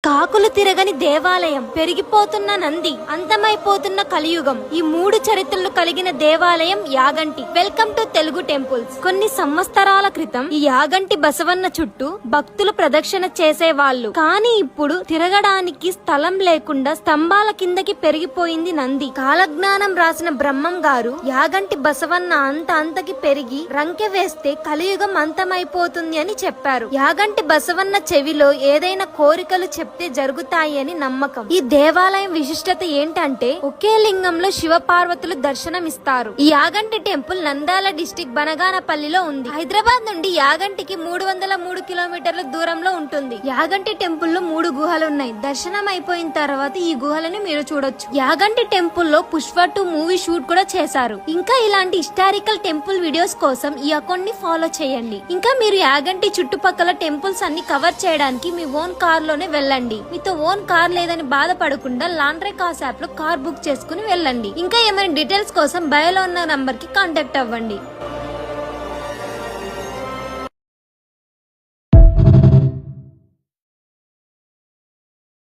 కాకులు తిరగని దేవాలయం, పెరిగిపోతున్న నంది, అంతమైపోతున్న కలియుగం, ఈ మూడు చరిత్రలు కలిగిన దేవాలయం Yaganti. Welcome to Telugu temples. కొన్ని సంవత్సరాల క్రితం ఈ యాగంటి బసవన్న చుట్టూ భక్తులు ప్రదక్షిణ చేసేవాళ్లు. కానీ ఇప్పుడు తిరగడానికి స్థలం లేకుండా స్తంభాల కిందకి పెరిగిపోయింది నంది. కాలజ్ఞానం రాసిన బ్రహ్మం గారు యాగంటి బసవన్న అంతకి పెరిగి రంకె వేస్తే కలియుగం అంతమైపోతుంది అని చెప్పారు. యాగంటి బసవన్న చెవిలో ఏదైనా కోరికలు చెప్తే జరుగుతాయి అని నమ్మకం. ఈ దేవాలయం విశిష్టత ఏంటంటే ఒకే లింగంలో శివ పార్వతులు దర్శనమిస్తారు. ఈ యాగంటి టెంపుల్ నంద్యాల డిస్టిక్ బనగానపల్లిలో ఉంది. హైదరాబాద్ నుండి యాగంటికి 303 కిలోమీటర్ల దూరంలో ఉంటుంది. యాగంటి టెంపుల్ లో 3 గుహలున్నాయి. దర్శనం అయిపోయిన తర్వాత ఈ గుహలను మీరు చూడొచ్చు. యాగంటి టెంపుల్ లో పుష్ప 2 మూవీ షూట్ కూడా చేశారు. ఇంకా ఇలాంటి హిస్టారికల్ టెంపుల్ వీడియోస్ కోసం ఈ అకౌంట్ ని ఫాలో చేయండి. ఇంకా మీరు యాగంటి చుట్టుపక్కల టెంపుల్స్ అన్ని కవర్ చేయడానికి మీ ఓన్ కార్ లోనే వెళ్ళండి. మీతో ఓన్ కార్ లేదని బాధపడకుండా లాండ్రీ కార్స్ యాప్ లో కార్ బుక్ చేసుకుని వెళ్ళండి. ఇంకా ఏమైనా డీటెయిల్స్ కోసం బయోలో ఉన్న నంబర్ కి కాంటాక్ట్ అవ్వండి.